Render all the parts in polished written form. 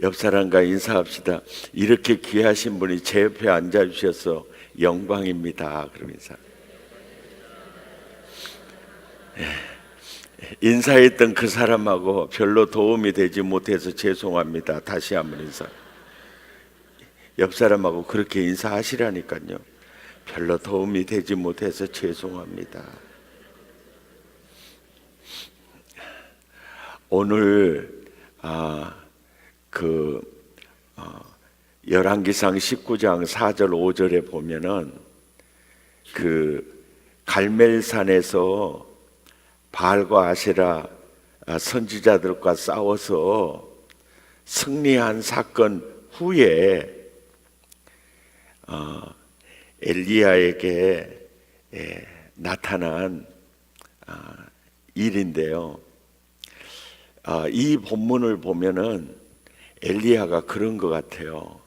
옆 사람과 인사합시다. 이렇게 귀하신 분이 제 옆에 앉아주셔서 영광입니다. 그러면서 인사했던 그 사람하고 별로 도움이 되지 못해서 죄송합니다. 다시 한번 인사. 옆 사람하고 그렇게 인사하시라니까요. 별로 도움이 되지 못해서 죄송합니다. 오늘 열왕기상 19장 4절 5절에 보면은 그 갈멜산에서 바알과 아세라 선지자들과 싸워서 승리한 사건 후에 엘리야에게 나타난 일인데요. 이 본문을 보면은 엘리야가 그런 것 같아요.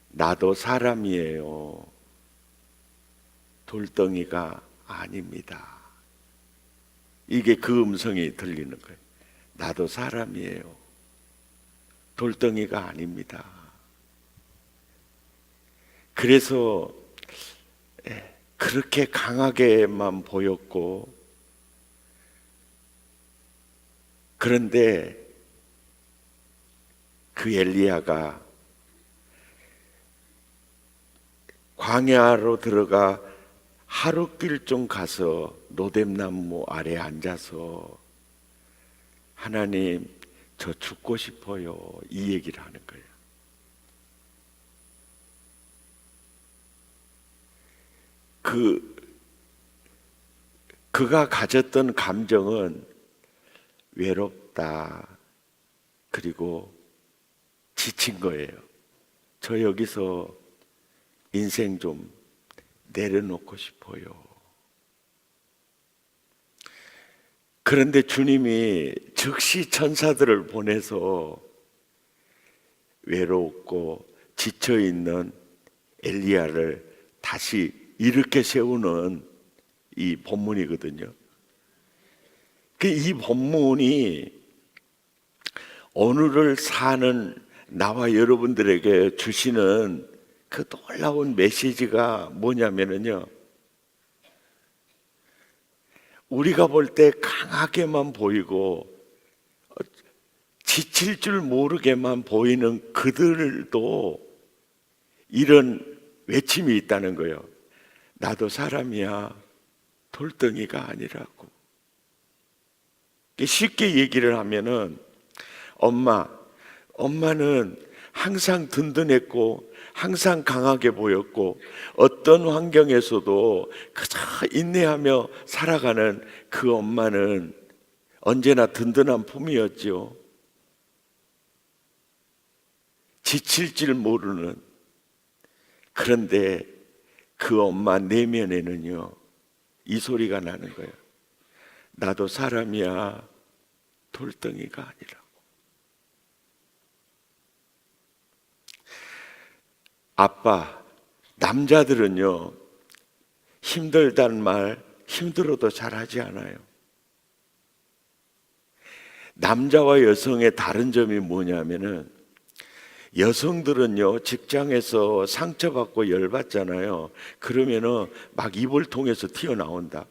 나도 사람이에요. 돌덩이가 아닙니다. 이게 그 음성이 들리는 거예요. 나도 사람이에요. 돌덩이가 아닙니다. 그래서 그렇게 강하게만 보였고, 그런데 그 엘리야가 광야로 들어가 하룻길 좀 가서 노뎀나무 아래 앉아서 하나님, 저 죽고 싶어요, 이 얘기를 하는 거예요. 그가 가졌던 감정은 외롭다, 그리고 지친 거예요. 저 여기서 인생 좀 내려놓고 싶어요. 그런데 주님이 즉시 천사들을 보내서 외롭고 지쳐있는 엘리야를 다시 일으켜 세우는 이 본문이거든요. 이 본문이 오늘을 사는 나와 여러분들에게 주시는 그 놀라운 메시지가 뭐냐면요, 우리가 볼 때 강하게만 보이고 지칠 줄 모르게만 보이는 그들도 이런 외침이 있다는 거예요. 나도 사람이야, 돌덩이가 아니라고. 쉽게 얘기를 하면은 엄마는 항상 든든했고 항상 강하게 보였고 어떤 환경에서도 그저 인내하며 살아가는 그 엄마는 언제나 든든한 품이었지요. 지칠 줄 모르는. 그런데 그 엄마 내면에는요, 이 소리가 나는 거예요. 나도 사람이야, 돌덩이가 아니라고. 아빠, 남자들은요, 힘들다는 말 힘들어도 잘하지 않아요. 남자와 여성의 다른 점이 뭐냐면은, 여성들은요, 직장에서 상처받고 열받잖아요. 그러면은 막 입을 통해서 튀어나온다.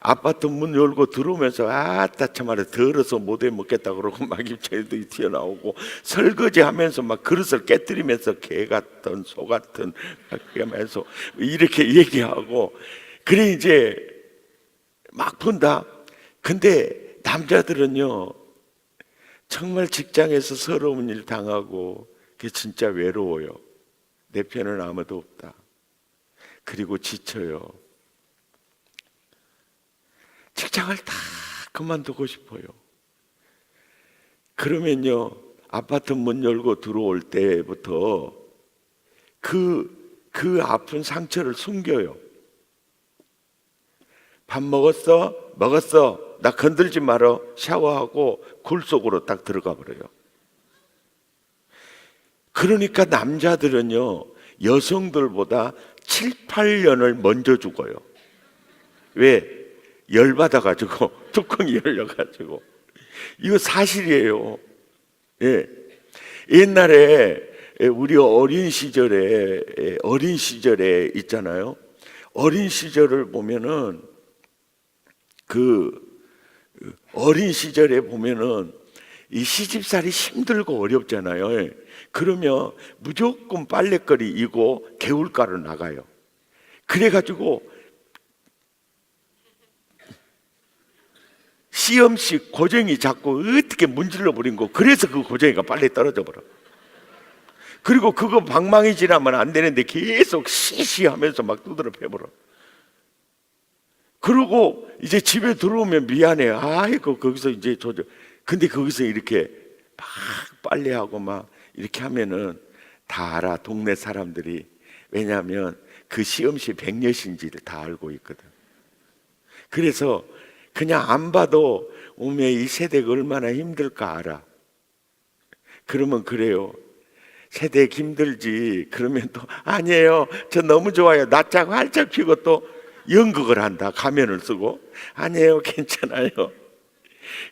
아파트 문 열고 들어오면서 아따 참말로 더러서 못해 먹겠다 그러고 막 입체들이 튀어나오고, 설거지 하면서 막 그릇을 깨뜨리면서 개 같은 소 같은 하면서 이렇게 얘기하고, 그래 이제 막 푼다. 근데 남자들은요, 정말 직장에서 서러운 일 당하고 그게 진짜 외로워요. 내 편은 아무도 없다. 그리고 지쳐요. 직장을 다 그만두고 싶어요. 그러면요, 아파트 문 열고 들어올 때부터 그 아픈 상처를 숨겨요. 밥 먹었어? 먹었어. 나 건들지 말어. 샤워하고 굴 속으로 딱 들어가 버려요. 그러니까 남자들은요, 여성들보다 7, 8년을 먼저 죽어요. 왜? 열받아가지고 뚜껑이 열려가지고. 이거 사실이에요. 예. 옛날에 우리 어린 시절에 있잖아요. 어린 시절을 보면은 어린 시절에 보면은 이 시집살이 힘들고 어렵잖아요. 그러면 무조건 빨래거리 이고 개울가로 나가요. 그래가지고 시험씩 고쟁이 잡고 어떻게 문질러 버린 거. 그래서 그 고쟁이가 빨리 떨어져 버려. 그리고 그거 방망이 지나면 안 되는데 계속 시시하면서 막 두드려 패버려. 그러고 이제 집에 들어오면 미안해. 아이고 거기서 이제 근데 거기서 이렇게 막 빨래하고 막 이렇게 하면은 다 알아. 동네 사람들이. 왜냐하면 그 시험시 백녀신지를 다 알고 있거든. 그래서 그냥 안 봐도 오메 이 세대가 얼마나 힘들까 알아. 그러면 그래요. 세대 힘들지. 그러면 또 아니에요. 저 너무 좋아요. 낯짝 활짝 피고 또 연극을 한다. 가면을 쓰고. 아니에요. 괜찮아요.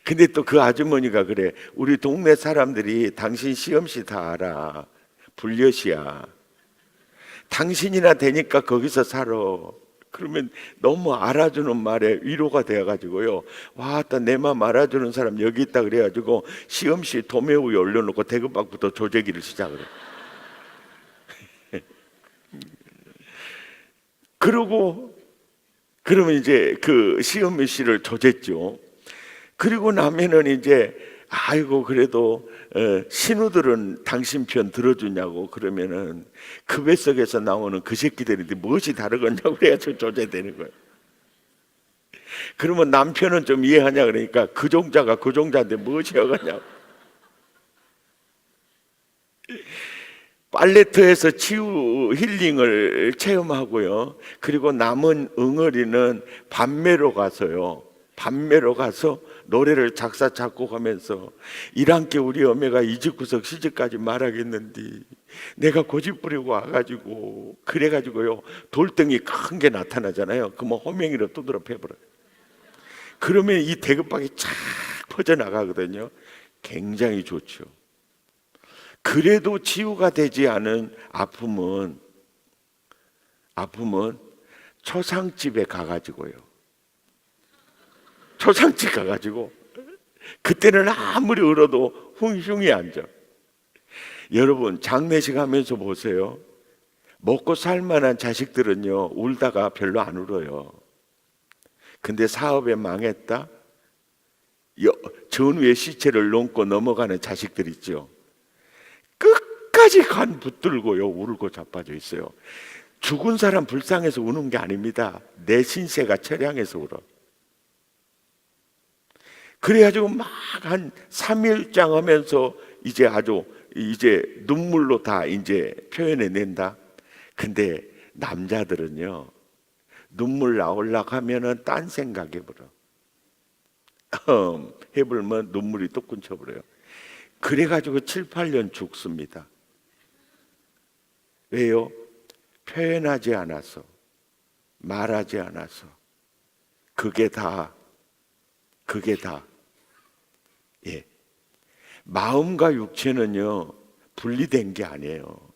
근데 또 그 아주머니가 그래. 우리 동네 사람들이 당신 시험시 다 알아. 불려시야. 당신이나 되니까 거기서 살아. 그러면 너무 알아주는 말에 위로가 되어가지고요. 와, 내 맘 알아주는 사람 여기 있다 그래가지고 시험시 도매우에 올려놓고 대금박부터 조재기를 시작을 해. 그러면 이제 그 시험시를 조졌죠. 그리고 나면은 이제 아이고 그래도 신우들은 당신 편 들어주냐고 그러면은 그 뱃속에서 나오는 그 새끼들인데 무엇이 다르겠냐고 그래가지고 조제되는 거예요. 그러면 남편은 좀 이해하냐 그러니까 그 종자가 그 종자인데 무엇이 어가냐고. 빨래터에서 치유 힐링을 체험하고요. 그리고 남은 응어리는 밤매로 가서요. 밤매로 가서 노래를 작사 작곡하면서 이랑께 우리 어매가 이집구석 시집까지 말하겠는데 내가 고집 부리고 와가지고 그래가지고요 돌덩이 큰 게 나타나잖아요. 그러면 호명이로 두드려 패버려요. 그러면 이 대급박이 쫙 퍼져나가거든요. 굉장히 좋죠. 그래도 치유가 되지 않은 아픔은 초상집에 가가지고요. 초상집 가가지고 그때는 아무리 울어도 흉흉이 앉아. 여러분 장례식 하면서 보세요. 먹고 살만한 자식들은요 울다가 별로 안 울어요. 근데 사업에 망했다? 전후의 시체를 넘고 넘어가는 자식들 있죠. 끝까지 간 붙들고요 울고 자빠져 있어요. 죽은 사람 불쌍해서 우는 게 아닙니다. 내 신세가 처량해서 울어. 그래가지고 막 한 3일장 하면서 이제 눈물로 다 이제 표현해낸다. 근데 남자들은요 눈물 나오려고 하면은 딴 생각해버려. 해불면 눈물이 또 끊쳐버려요. 그래가지고 7, 8년 죽습니다. 왜요? 표현하지 않아서, 말하지 않아서. 그게 다 예. 마음과 육체는요 분리된 게 아니에요.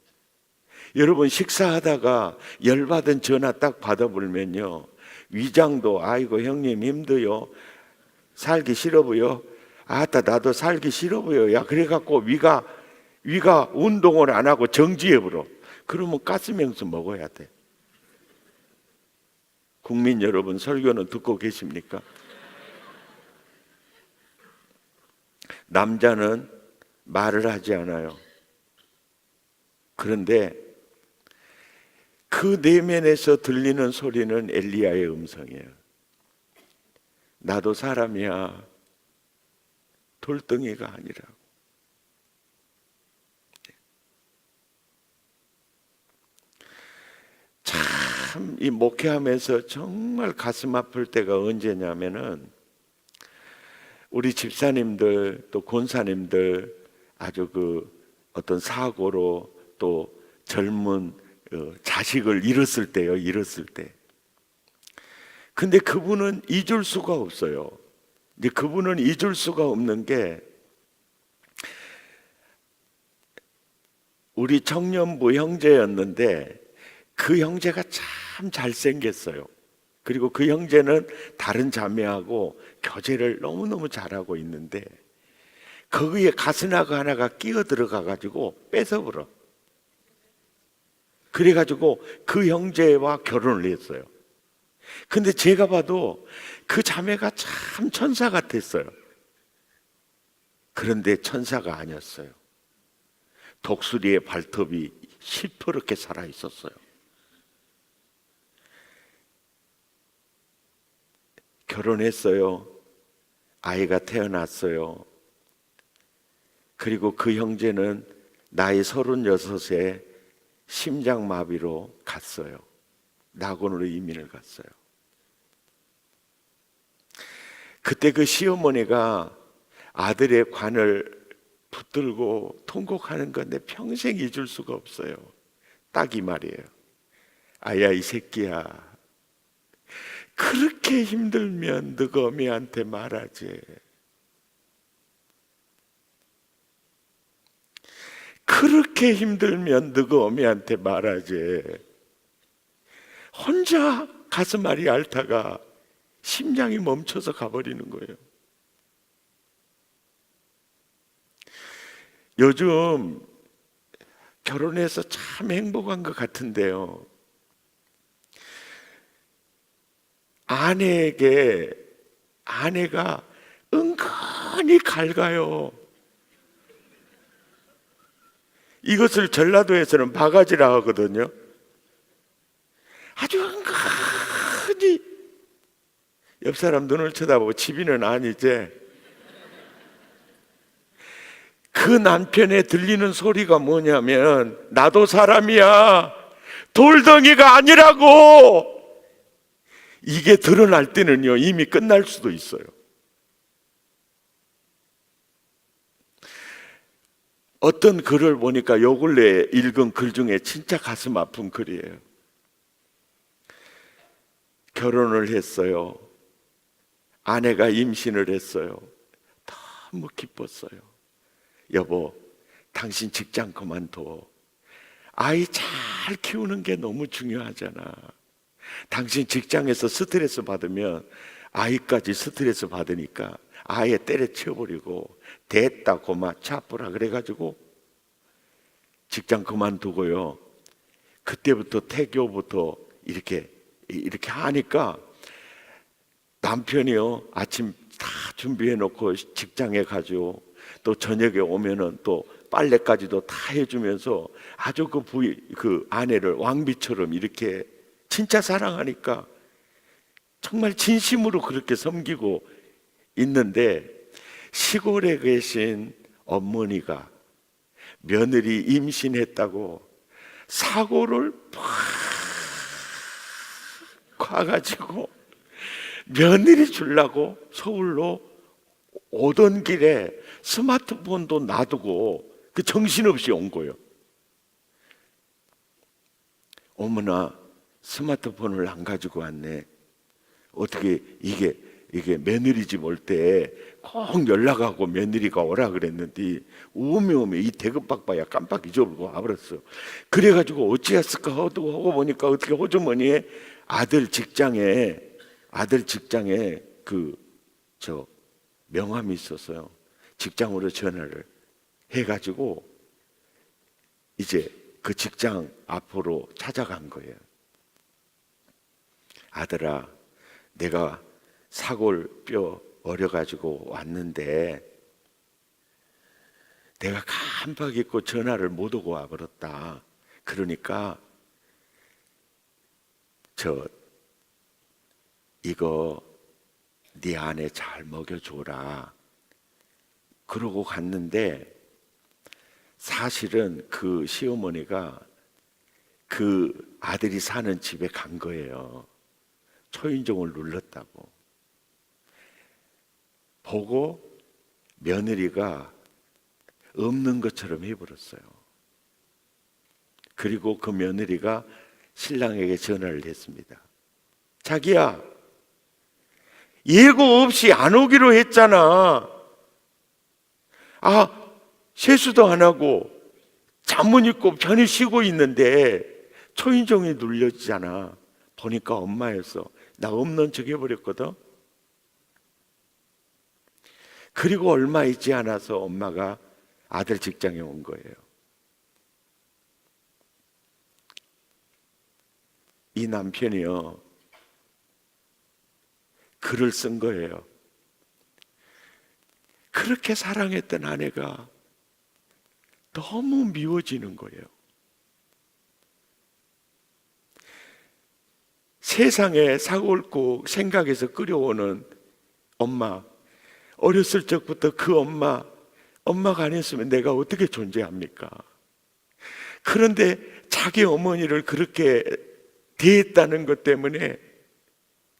여러분 식사하다가 열받은 전화 딱 받아보면요 위장도 아이고 형님 힘들어요. 살기 싫어 보여. 아따 나도 살기 싫어 보여. 야 그래갖고 위가 운동을 안 하고 정지해버려. 그러면 가스명수 먹어야 돼. 국민 여러분 설교는 듣고 계십니까? 남자는 말을 하지 않아요. 그런데 그 내면에서 들리는 소리는 엘리야의 음성이에요. 나도 사람이야. 돌덩이가 아니라고. 참 이 목회하면서 정말 가슴 아플 때가 언제냐면은 우리 집사님들 또 권사님들 아주 어떤 사고로 또 젊은 자식을 잃었을 때요. 근데 그분은 잊을 수가 없어요. 이제 그분은 잊을 수가 없는 게 우리 청년부 형제였는데 그 형제가 참 잘생겼어요. 그리고 그 형제는 다른 자매하고 교제를 너무너무 잘하고 있는데 거기에 가스나그 하나가 끼어 들어가 가지고 뺏어버려. 그래가지고 그 형제와 결혼을 했어요. 근데 제가 봐도 그 자매가 참 천사 같았어요. 그런데 천사가 아니었어요. 독수리의 발톱이 시퍼렇게 살아 있었어요. 결혼했어요. 아이가 태어났어요. 그리고 그 형제는 나이 36에 심장마비로 갔어요. 낙원으로 이민을 갔어요. 그때 그 시어머니가 아들의 관을 붙들고 통곡하는 건 내 평생 잊을 수가 없어요. 딱 이 말이에요. 아야, 이 새끼야, 그렇게 힘들면 너가 어미한테 말하지. 그렇게 힘들면 너가 어미한테 말하지. 혼자 가슴앓이 앓다가 심장이 멈춰서 가버리는 거예요. 요즘 결혼해서 참 행복한 것 같은데요, 아내가 은근히 갉아요. 이것을 전라도에서는 바가지라 하거든요. 아주 은근히 옆 사람 눈을 쳐다보고 집이는 아니지. 그 남편의 들리는 소리가 뭐냐면 나도 사람이야, 돌덩이가 아니라고. 이게 드러날 때는요 이미 끝날 수도 있어요. 어떤 글을 보니까 요 근래에 읽은 글 중에 진짜 가슴 아픈 글이에요. 결혼을 했어요. 아내가 임신을 했어요. 너무 기뻤어요. 여보, 당신 직장 그만둬. 아이 잘 키우는 게 너무 중요하잖아. 당신 직장에서 스트레스 받으면 아이까지 스트레스 받으니까 아예 때려치워버리고 됐다 고마 차뿌라 그래가지고 직장 그만두고요. 그때부터 태교부터 이렇게 하니까 남편이요 아침 다 준비해놓고 직장에 가죠. 또 저녁에 오면은 또 빨래까지도 다 해주면서 아주 그 아내를 왕비처럼 이렇게 진짜 사랑하니까 정말 진심으로 그렇게 섬기고 있는데, 시골에 계신 어머니가 며느리 임신했다고 사고를 팍 가가지고 며느리 주려고 서울로 오던 길에 스마트폰도 놔두고 그 정신없이 온 거예요. 어머나, 스마트폰을 안 가지고 왔네. 어떻게 이게 며느리 집 올 때 꼭 연락하고 며느리가 오라 그랬는데 오메 이 대급박바야 깜빡 잊어버리고 와버렸어. 그래가지고 어찌했을까 하고 보니까 어떻게 호주머니에 아들 직장에 그 명함이 있었어요. 직장으로 전화를 해가지고 이제 그 직장 앞으로 찾아간 거예요. 아들아, 내가 사골뼈 어려가지고 왔는데 내가 깜빡 잊고 전화를 못 오고 와버렸다. 그러니까 이거 네 아내 잘 먹여줘라. 그러고 갔는데 사실은 그 시어머니가 그 아들이 사는 집에 간 거예요. 초인종을 눌렀다고. 보고 며느리가 없는 것처럼 해버렸어요. 그리고 그 며느리가 신랑에게 전화를 했습니다. 자기야, 예고 없이 안 오기로 했잖아. 세수도 안 하고 잠은 입고 편히 쉬고 있는데 초인종이 눌려지잖아. 보니까 엄마였어. 나 없는 척 해버렸거든. 그리고 얼마 있지 않아서 엄마가 아들 직장에 온 거예요. 이 남편이요, 글을 쓴 거예요. 그렇게 사랑했던 아내가 너무 미워지는 거예요. 세상에 사골국 생각에서 끓여오는 엄마, 어렸을 적부터 그 엄마가 아니었으면 내가 어떻게 존재합니까? 그런데 자기 어머니를 그렇게 대했다는 것 때문에,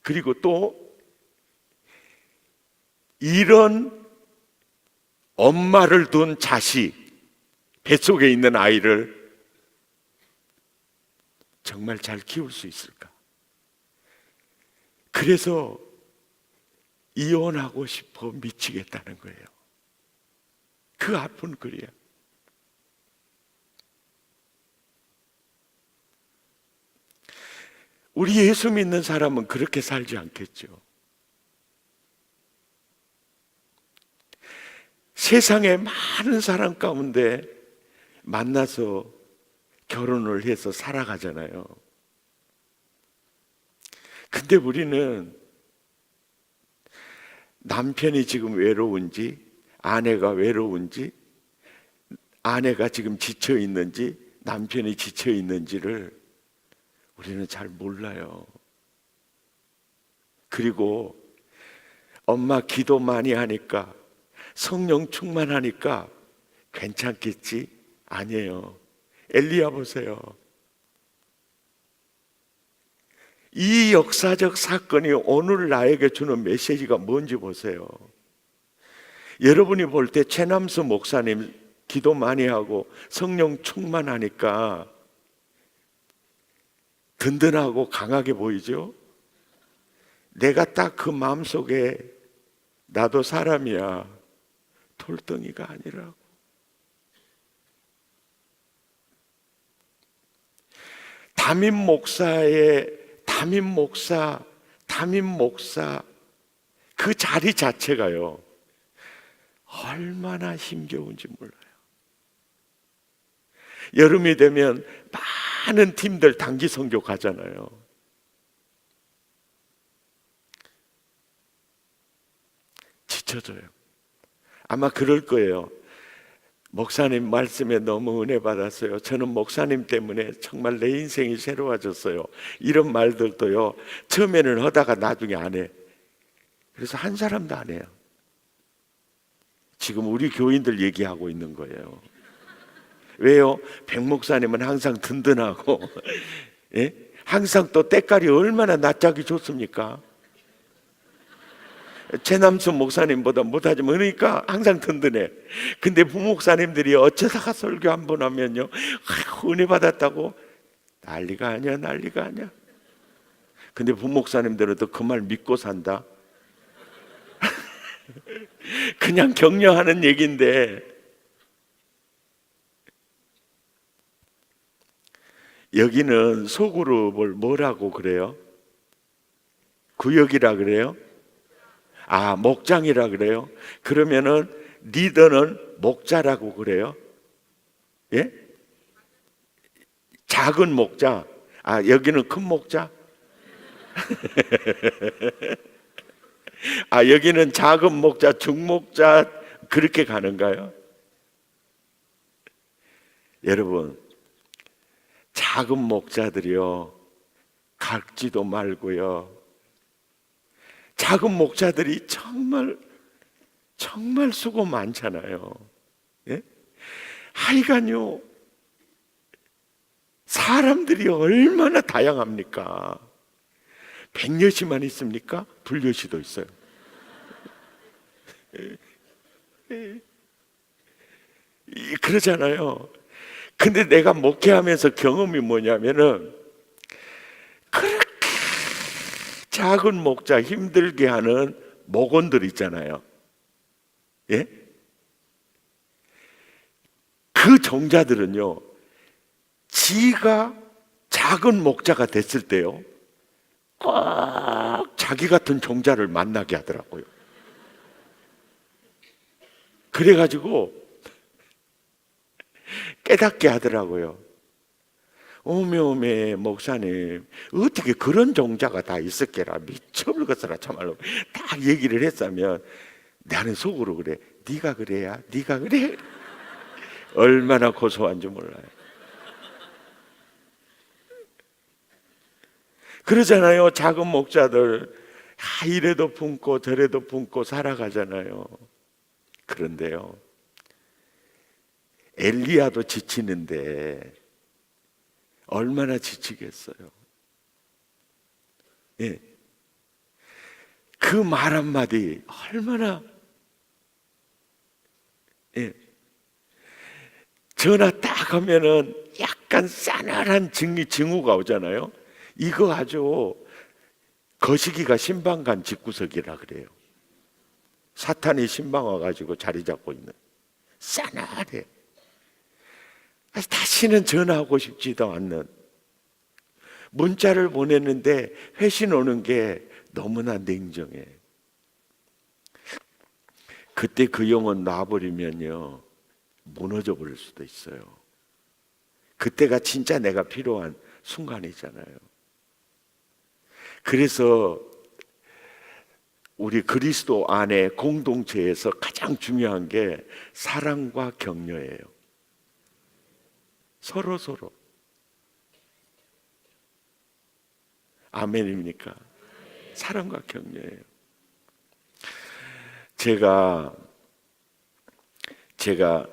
그리고 또 이런 엄마를 둔 자식, 뱃속에 있는 아이를 정말 잘 키울 수 있을까? 그래서 이혼하고 싶어 미치겠다는 거예요. 그 아픈 글이야. 우리 예수 믿는 사람은 그렇게 살지 않겠죠. 세상에 많은 사람 가운데 만나서 결혼을 해서 살아가잖아요. 근데 우리는 남편이 지금 외로운지, 아내가 외로운지, 아내가 지금 지쳐 있는지, 남편이 지쳐 있는지를 우리는 잘 몰라요. 그리고 엄마 기도 많이 하니까, 성령 충만하니까 괜찮겠지? 아니에요. 엘리야 보세요. 이 역사적 사건이 오늘 나에게 주는 메시지가 뭔지 보세요. 여러분이 볼 때 최남수 목사님 기도 많이 하고 성령 충만하니까 든든하고 강하게 보이죠? 내가 딱 그 마음속에 나도 사람이야, 돌덩이가 아니라고. 담임 목사 그 자리 자체가요, 얼마나 힘겨운지 몰라요. 여름이 되면 많은 팀들 단기 선교 가잖아요. 지쳐져요. 아마 그럴 거예요. 목사님 말씀에 너무 은혜 받았어요. 저는 목사님 때문에 정말 내 인생이 새로워졌어요. 이런 말들도요, 처음에는 하다가 나중에 안 해. 그래서 한 사람도 안 해요. 지금 우리 교인들 얘기하고 있는 거예요. 왜요? 백 목사님은 항상 든든하고 예? 항상 또 때깔이 얼마나 낯짝이 좋습니까? 최남수 목사님보다 못하지만 그러니까 항상 든든해. 근데 부목사님들이 어쩌다가 설교 한 번 하면요, 은혜 받았다고 난리가 아니야. 근데 부목사님들은 또 그 말 믿고 산다. 그냥 격려하는 얘기인데, 여기는 소그룹을 뭐라고 그래요? 구역이라 그래요? 목장이라 그래요? 그러면은 리더는 목자라고 그래요? 예? 작은 목자. 여기는 큰 목자? 여기는 작은 목자, 중목자, 그렇게 가는가요? 여러분, 작은 목자들이요, 갈지도 말고요, 작은 목자들이 정말 수고 많잖아요. 예? 하여간요, 사람들이 얼마나 다양합니까? 백여시만 있습니까? 불여시도 있어요. 그러잖아요. 근데 내가 목회하면서 경험이 뭐냐면은, 그렇게 작은 목자 힘들게 하는 목원들 있잖아요. 예? 그 종자들은요, 지가 작은 목자가 됐을 때요, 꼭 자기 같은 종자를 만나게 하더라고요. 그래가지고 깨닫게 하더라고요. 오메 목사님, 어떻게 그런 종자가 다 있었게라, 미쳐버렸어라 참말로. 딱 얘기를 했으면 나는 속으로 그래, 네가 그래야, 네가 그래. 얼마나 고소한지 몰라요. 그러잖아요. 작은 목자들 이래도 품고 저래도 품고 살아가잖아요. 그런데요, 엘리야도 지치는데 얼마나 지치겠어요. 예. 그 말 한마디 얼마나, 예. 전화 딱 하면은 약간 싸늘한 징후가 오잖아요. 이거 아주 거시기가 신방간 집구석이라 그래요. 사탄이 신방 와가지고 자리 잡고 있는, 싸늘해. 다시는 전화하고 싶지도 않는, 문자를 보냈는데 회신 오는 게 너무나 냉정해. 그때 그 영혼 놔버리면요, 무너져 버릴 수도 있어요. 그때가 진짜 내가 필요한 순간이잖아요. 그래서 우리 그리스도 안에 공동체에서 가장 중요한 게 사랑과 격려예요. 서로. 아멘입니까? 사랑과 격려예요. 제가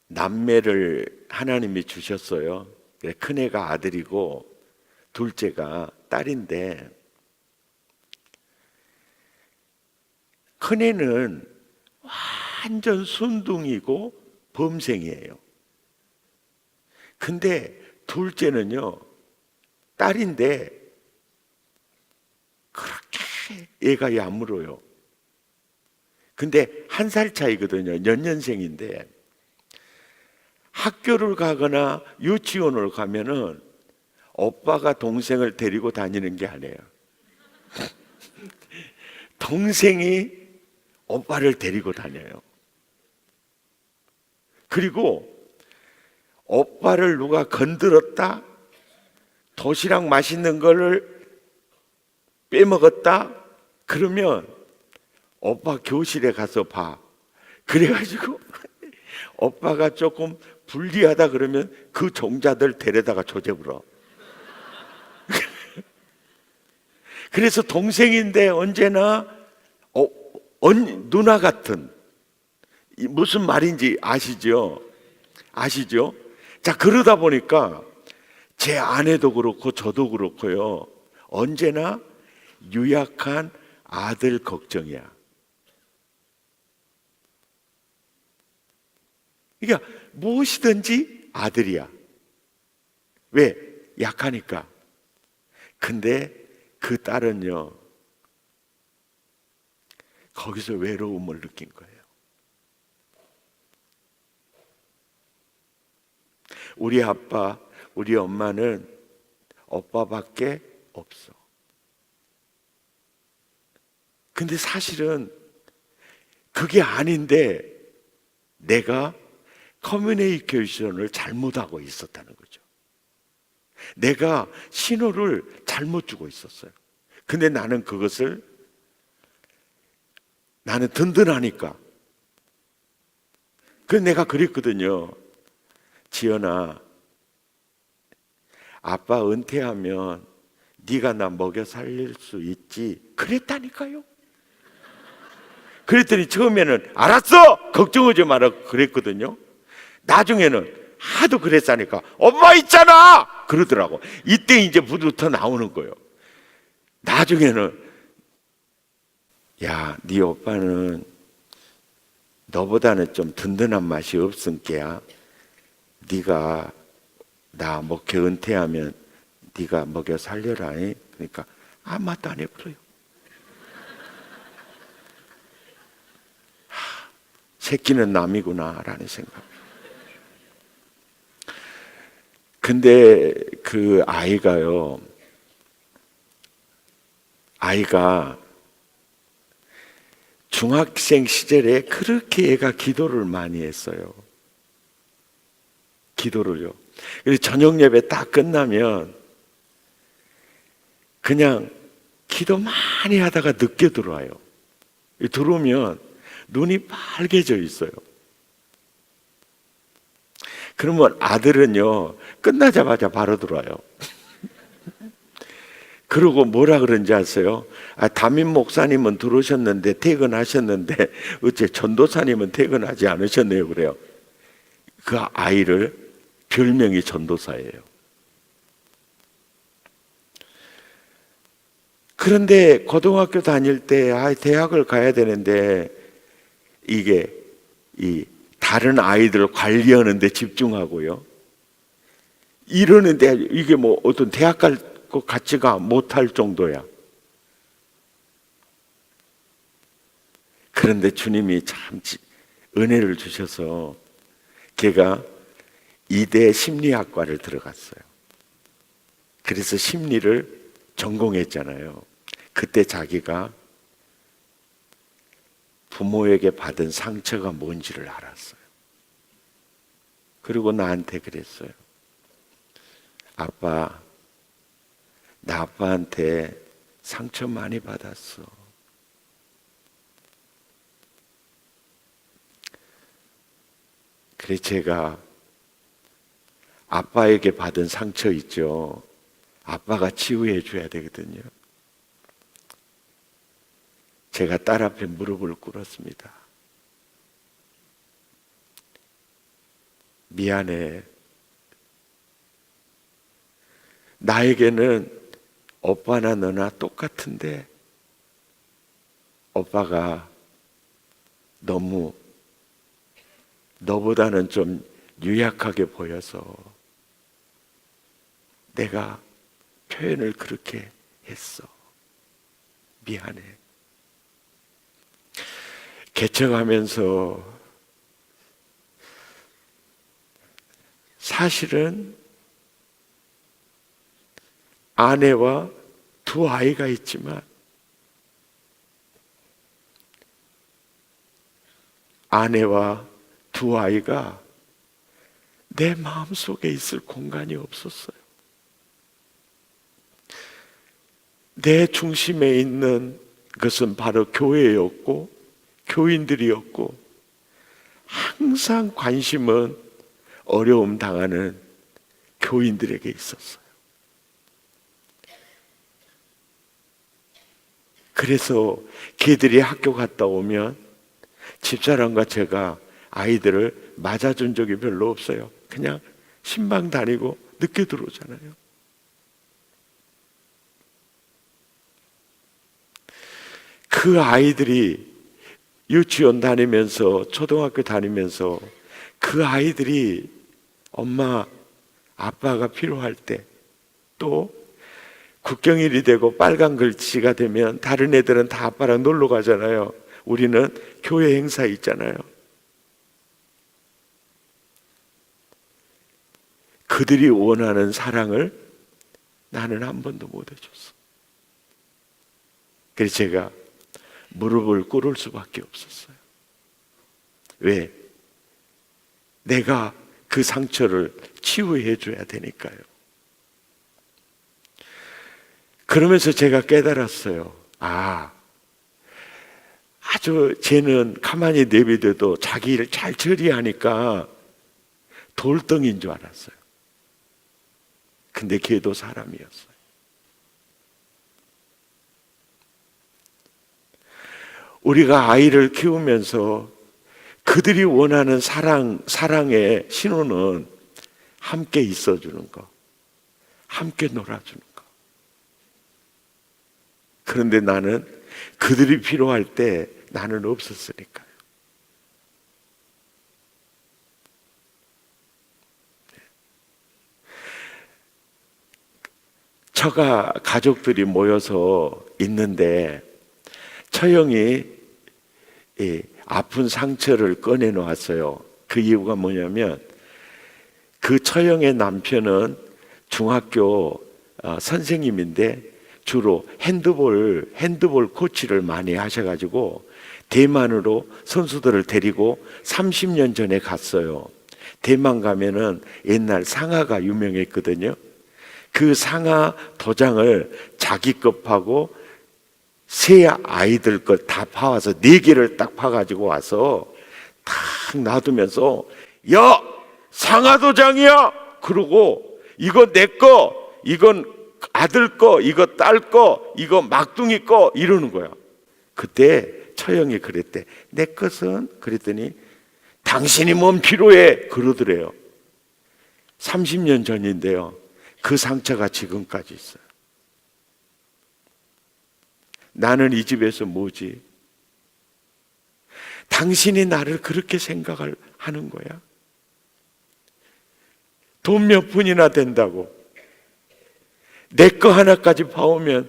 남매를 하나님이 주셨어요. 큰애가 아들이고 둘째가 딸인데, 큰애는 완전 순둥이고 범생이에요. 근데 둘째는요, 딸인데 그렇게 얘가 야물어요. 근데 1살 차이거든요. 연년생인데 학교를 가거나 유치원을 가면은 오빠가 동생을 데리고 다니는 게 아니에요. 동생이 오빠를 데리고 다녀요. 그리고 오빠를 누가 건드렸다, 도시락 맛있는 거를 빼먹었다 그러면 오빠 교실에 가서 봐. 그래가지고 오빠가 조금 불리하다 그러면 그 종자들 데려다가 조져버려. 그래서 동생인데 언제나 누나 같은, 무슨 말인지 아시죠? 자, 그러다 보니까 제 아내도 그렇고 저도 그렇고요, 언제나 유약한 아들 걱정이야. 그러니까 무엇이든지 아들이야. 왜? 약하니까. 근데 그 딸은요, 거기서 외로움을 느낀 거예요. 우리 아빠, 우리 엄마는 오빠밖에 없어. 근데 사실은 그게 아닌데 내가 커뮤니케이션을 잘못하고 있었다는 거죠. 내가 신호를 잘못 주고 있었어요. 근데 나는 그것을, 나는 든든하니까. 그래서 내가 그랬거든요. 지연아, 아빠 은퇴하면 네가 나 먹여 살릴 수 있지. 그랬다니까요. 그랬더니 처음에는 알았어, 걱정하지 마라 그랬거든요. 나중에는 하도 그랬으니까 엄마 있잖아 그러더라고. 이때 이제 부두터 나오는 거예요. 나중에는 야, 네 오빠는 너보다는 좀 든든한 맛이 없으니까 네가 나 목회 은퇴하면 네가 먹여 살려라. 그러니까 아무 말도 안 해버려요. 새끼는 남이구나라는 생각. 근데 그 아이가 중학생 시절에 그렇게 얘가 기도를 많이 했어요. 기도를요. 그래서 저녁 예배 딱 끝나면 그냥 기도 많이 하다가 늦게 들어와요. 들어오면 눈이 빨개져 있어요. 그러면 아들은요, 끝나자마자 바로 들어와요. 그러고 뭐라 그런지 아세요? 담임 목사님은 들어오셨는데 퇴근하셨는데 어째 전도사님은 퇴근하지 않으셨네요. 그래요. 그 아이를 별명이 전도사예요. 그런데 고등학교 다닐 때 대학을 가야 되는데 이게 이 다른 아이들 관리하는 데 집중하고요. 이러는데 이게 뭐 어떤 대학 갈 것 같지가 못할 정도야. 그런데 주님이 참 은혜를 주셔서 걔가 이대 심리학과를 들어갔어요. 그래서 심리를 전공했잖아요. 그때 자기가 부모에게 받은 상처가 뭔지를 알았어요. 그리고 나한테 그랬어요. 아빠, 나 아빠한테 상처 많이 받았어. 그래서 제가 아빠에게 받은 상처 있죠. 아빠가 치유해 줘야 되거든요. 제가 딸 앞에 무릎을 꿇었습니다. 미안해. 나에게는 오빠나 너나 똑같은데 오빠가 너무 너보다는 좀 유약하게 보여서 내가 표현을 그렇게 했어. 미안해. 개척하면서 사실은 아내와 두 아이가 있지만 아내와 두 아이가 내 마음속에 있을 공간이 없었어요. 내 중심에 있는 것은 바로 교회였고 교인들이었고 항상 관심은 어려움 당하는 교인들에게 있었어요. 그래서 걔들이 학교 갔다 오면 집사람과 제가 아이들을 맞아준 적이 별로 없어요. 그냥 신방 다니고 늦게 들어오잖아요. 그 아이들이 유치원 다니면서 초등학교 다니면서 그 아이들이 엄마 아빠가 필요할 때 또 국경일이 되고 빨간 글씨가 되면 다른 애들은 다 아빠랑 놀러 가잖아요. 우리는 교회 행사 있잖아요. 그들이 원하는 사랑을 나는 한 번도 못 해줬어. 그래서 제가 무릎을 꿇을 수밖에 없었어요. 왜? 내가 그 상처를 치유해 줘야 되니까요. 그러면서 제가 깨달았어요. 아주 쟤는 가만히 내비둬도 자기 일을 잘 처리하니까 돌덩이인 줄 알았어요. 근데 걔도 사람이었어요. 우리가 아이를 키우면서 그들이 원하는 사랑의 신호는 함께 있어주는 거, 함께 놀아주는 거. 그런데 나는 그들이 필요할 때 나는 없었으니까요. 처가 가족들이 모여서 있는데 처형이 아픈 상처를 꺼내 놓았어요. 그 이유가 뭐냐면 그 처형의 남편은 중학교 선생님인데 주로 핸드볼 코치를 많이 하셔가지고 대만으로 선수들을 데리고 30년 전에 갔어요. 대만 가면은 옛날 상하가 유명했거든요. 그 상하 도장을 자기 것하고 세 아이들 것 다 파와서 4개를 딱 파가지고 와서 탁 놔두면서 야, 상하 도장이야! 그러고 이거 내 거, 이건 아들 거, 이거 딸 거, 이거 막둥이 거 이러는 거야. 그때 처형이 그랬대. 내 것은? 그랬더니 당신이 뭔 필요해? 그러더래요. 30년 전인데요. 그 상처가 지금까지 있어요. 나는 이 집에서 뭐지? 당신이 나를 그렇게 생각을 하는 거야? 돈 몇 푼이나 된다고 내 거 하나까지 봐오면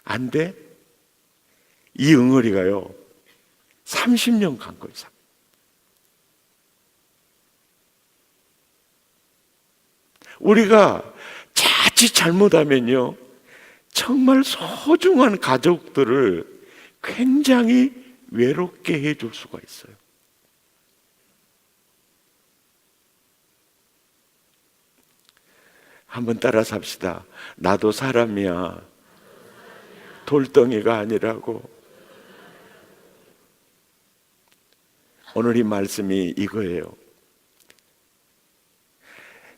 안 돼? 이 응어리가요 30년 간 거예요. 우리가 자칫 잘못하면요 정말 소중한 가족들을 굉장히 외롭게 해줄 수가 있어요. 한번 따라 삽시다. 나도 사람이야. 돌덩이가 아니라고. 오늘 이 말씀이 이거예요.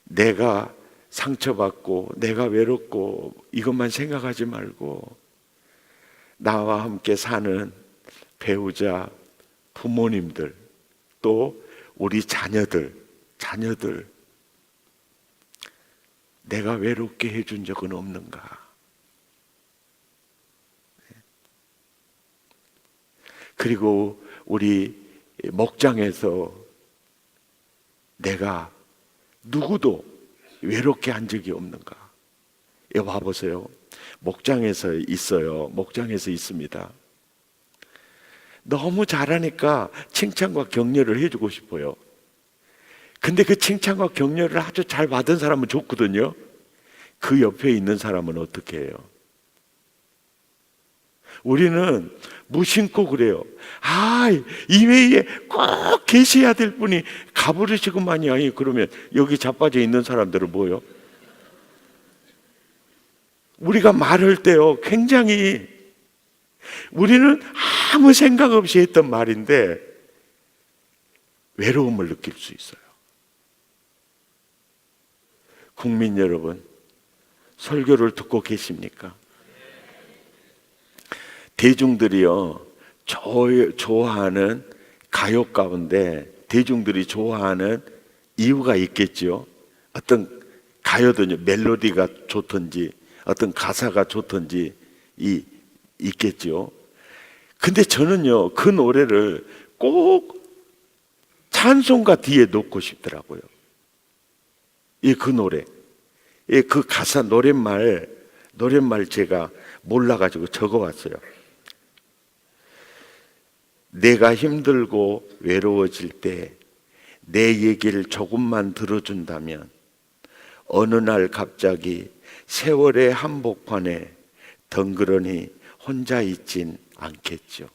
내가 상처받고 내가 외롭고 이것만 생각하지 말고 나와 함께 사는 배우자, 부모님들, 또 우리 자녀들 내가 외롭게 해준 적은 없는가? 그리고 우리 목장에서 내가 누구도 외롭게 한 적이 없는가? 여기 와보세요. 목장에서 있어요. 목장에서 있습니다. 너무 잘하니까 칭찬과 격려를 해주고 싶어요. 근데 그 칭찬과 격려를 아주 잘 받은 사람은 좋거든요. 그 옆에 있는 사람은 어떻게 해요? 우리는 무심코 그래요. 이 회의에 꼭 계셔야 될 분이 가버리시고만이 그러면 여기 자빠져 있는 사람들은 뭐요? 우리가 말할 때요 굉장히 우리는 아무 생각 없이 했던 말인데 외로움을 느낄 수 있어요. 국민 여러분, 설교를 듣고 계십니까? 대중들이요 좋아하는 가요 가운데 대중들이 좋아하는 이유가 있겠죠. 어떤 가요든요 멜로디가 좋든지 어떤 가사가 좋든지 있겠죠. 근데 저는요 그 노래를 꼭 찬송가 뒤에 놓고 싶더라고요. 그 노래, 그 가사 노랫말 제가 몰라가지고 적어왔어요. 내가 힘들고 외로워질 때 내 얘기를 조금만 들어준다면 어느 날 갑자기 세월의 한복판에 덩그러니 혼자 있진 않겠죠.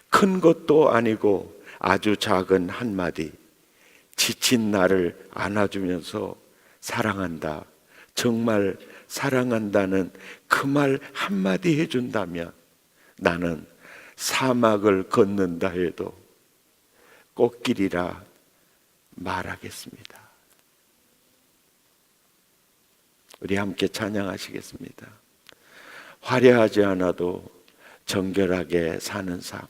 큰 것도 아니고 아주 작은 한마디, 지친 나를 안아주면서 사랑한다, 정말 사랑한다는 그 말 한마디 해준다면 나는 사막을 걷는다 해도 꽃길이라 말하겠습니다. 우리 함께 찬양하시겠습니다. 화려하지 않아도 정결하게 사는 삶,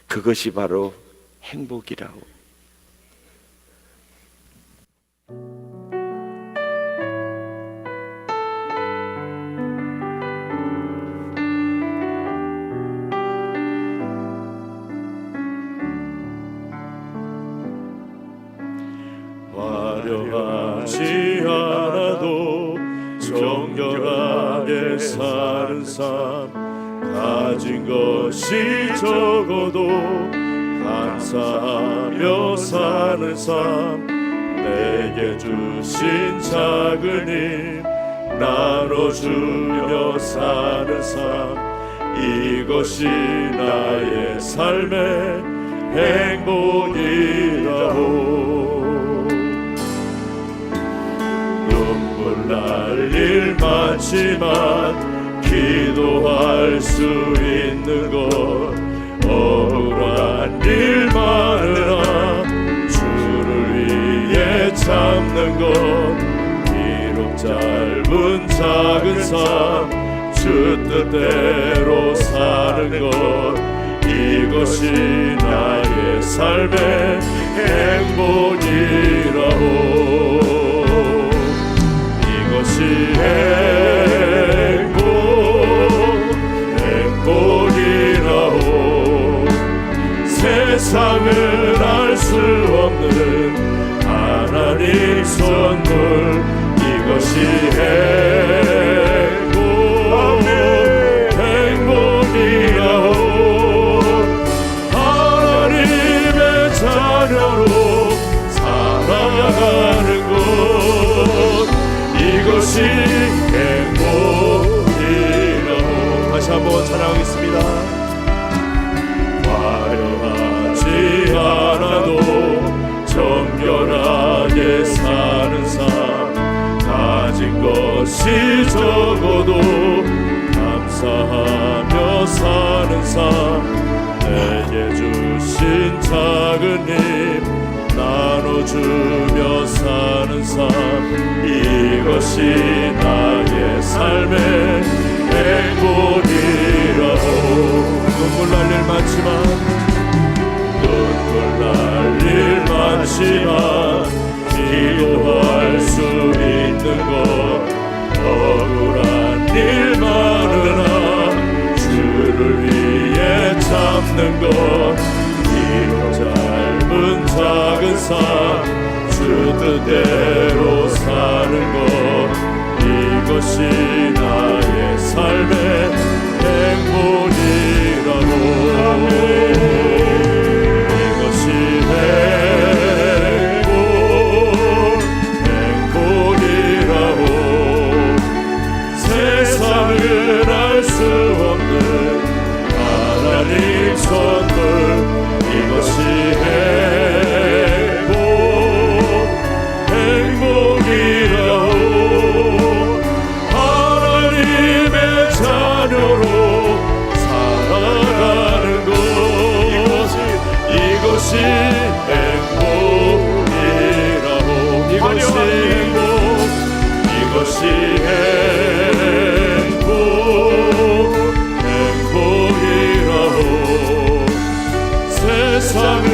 그것이 바로 행복이라고. 화려하지 않아도 정결하게 사는 삶, 가진 것이 적어도 감사하며 사는 삶, 내게 주신 작은 힘 나눠주며 사는 삶, 이것이 나의 삶의 행복이라오. 눈물 날 일 많지만 기도할 수 있는 것, 억울한 일 많으나 주를 위해 참는 것, 비록 짧은 작은 삶 주 뜻대로 사는 것, 이것이 나의 삶의 행복이라오. 이것이 행복이라오. 세상은 알 수 없는 하나님 선물, 이것이 행복이라오. 하나님의 자녀로 살아가는 것, 이것이 행복이라고. 다시 한번 찬양하겠습니다. 화려하지 않아도 정결하게 사는 삶, 가진 것이 적어도 감사하며 사는 삶, 내게 주신 작은 힘 나눠주며 사는 삶, 이것이 나의 삶의 행복이라오. 눈물 날 일 많지만, 눈물 날 일 많지만 기도할 수 있는 것, 억울한 일 많으나 주를 위해 참는 것, 비록 짧은 작은 삶 주 뜻대로 사는 것, 이것이 나의 삶의 행복이라고. 이것이 행복이라고. 세상은 알 수 없는 하나님 선물, 이것이 행복이라오. 하나님의 자녀로 살아가는 것, 이것이 행복이라오. 이것이 행복이라오. 세상은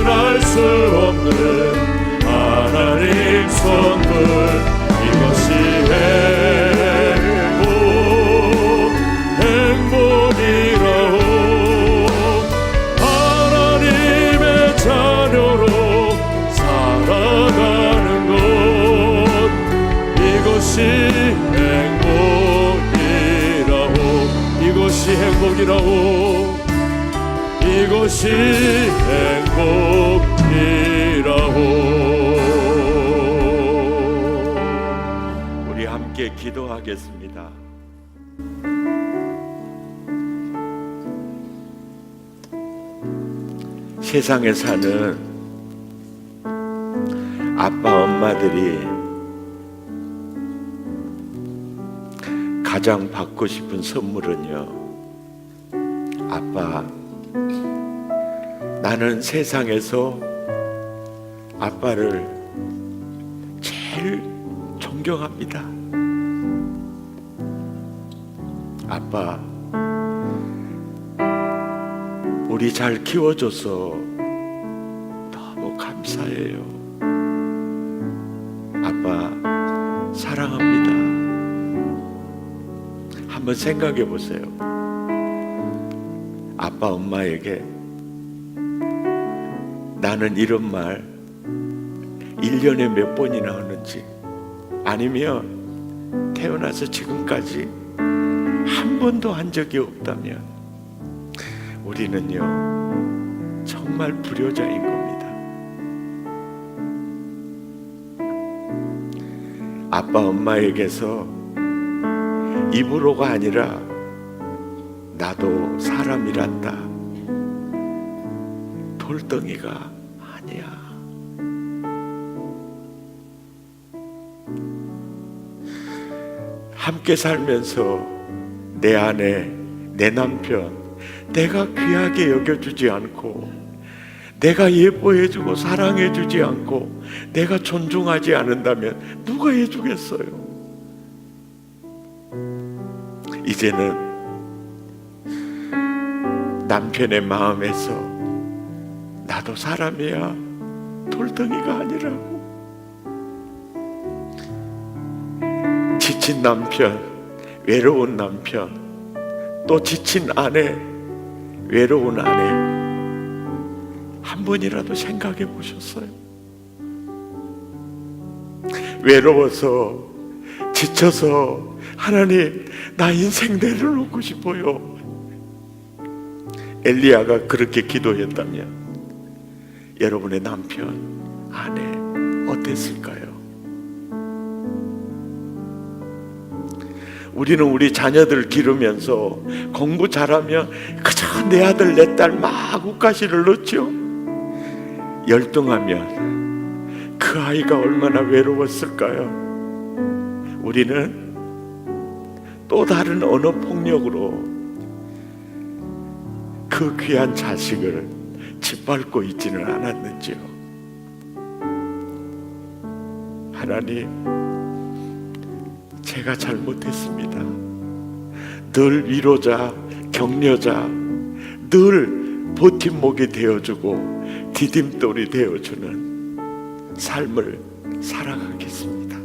알 수 없는 하나님 선물, 이것이 행복이라오. 하나님의 자녀로 살아가는 것, 이것이 행복이라오. 이것이 행복이라오. 이것이 행복이라오. 우리 함께 기도하겠습니다. 세상에 사는 아빠 엄마들이 가장 받고 싶은 선물은요, 아빠, 나는 세상에서 아빠를 제일 존경합니다. 아빠, 우리 잘 키워줘서 너무 감사해요. 아빠, 사랑합니다. 한번 생각해 보세요. 아빠, 엄마에게 나는 이런 말 1년에 몇 번이나 하는지, 아니면 태어나서 지금까지 한 번도 한 적이 없다면 우리는요 정말 불효자인 겁니다. 아빠 엄마에게서 입으로가 아니라 나도 사람이란다, 돌덩이가 아니야. 함께 살면서 내 아내, 내 남편 내가 귀하게 여겨주지 않고, 내가 예뻐해주고 사랑해주지 않고, 내가 존중하지 않는다면 누가 해주겠어요? 이제는 남편의 마음에서 나도 사람이야, 돌덩이가 아니라고. 지친 남편, 외로운 남편, 또 지친 아내, 외로운 아내, 한 번이라도 생각해 보셨어요? 외로워서 지쳐서 하나님 나 인생 내려놓고 싶어요. 엘리야가 그렇게 기도했다면 여러분의 남편, 아내 어땠을까요? 우리는 우리 자녀들 기르면서 공부 잘하면 그저 내 아들 내 딸 막 우가시를 넣죠. 열등하면 그 아이가 얼마나 외로웠을까요? 우리는 또 다른 언어 폭력으로 그 귀한 자식을 짓밟고 있지는 않았는지요. 하나님, 제가 잘못했습니다. 늘 위로자, 격려자, 늘 버팀목이 되어주고 디딤돌이 되어주는 삶을 살아가겠습니다.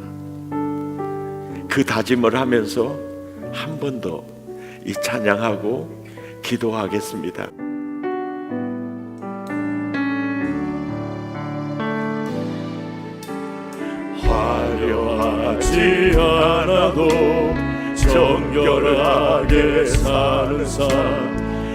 그 다짐을 하면서 한 번 더 이 찬양하고 기도하겠습니다. 화려하지 않아도 정결하게 사는 삶,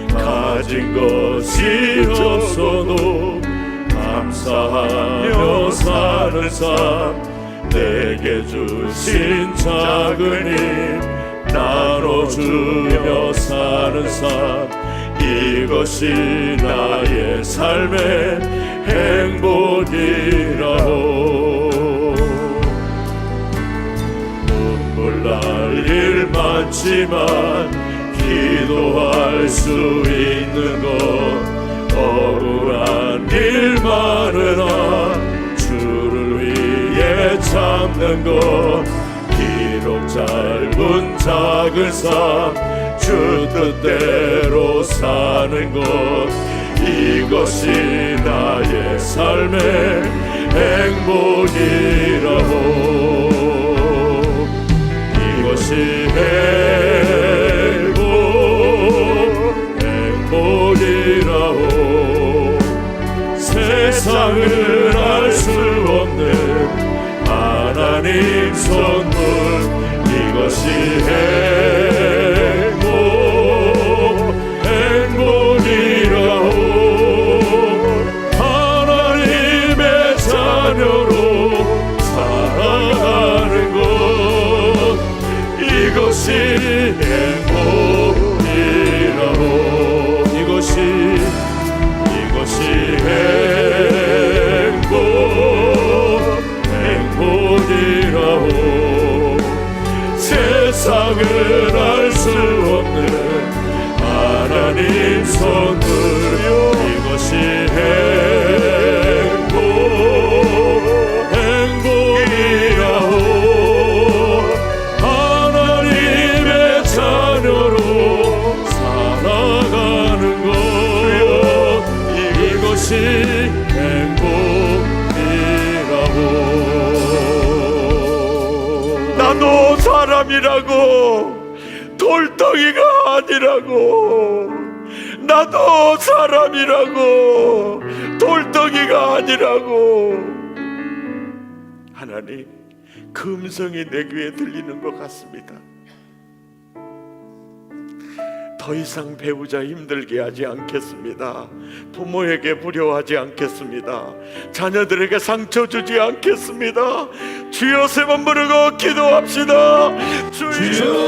가진 것이 없어도 감사하며 사는 삶, 내게 주신 작은 힘 나눠주며 사는 삶, 이것이 나의 삶의 행복이라오. 눈물 날 일 많지만 기도할 수 있는 것, 억울한 일 많으나 주를 위해 참는 것, 비록 짧은 작은 삶 주 뜻대로 사는 것, 이것이 나의 삶의 행복이라고. 이것이 행복이라고. 세상을 알 수 없는 하나님 선물, 이것이 행복이라고. 하나님의 자녀로 살아가는 것, 이것이 행복이라고. 이것이 행복이라고. 세상을 알 수 없는 하나님 선물, 이것이 행복이라고. 하나님의 자녀로 살아가는 것, 이것이 행복이라고. 나도 사람이라고, 돌덩이가 아니라고. 나도 사람이라고, 돌덩이가 아니라고. 하나님, 그 음성이 내 귀에 들리는 것 같습니다. 더 이상 배우자 힘들게 하지 않겠습니다. 부모에게 불효하지 않겠습니다. 자녀들에게 상처 주지 않겠습니다. 주여 세 번 부르고 기도합시다. 주여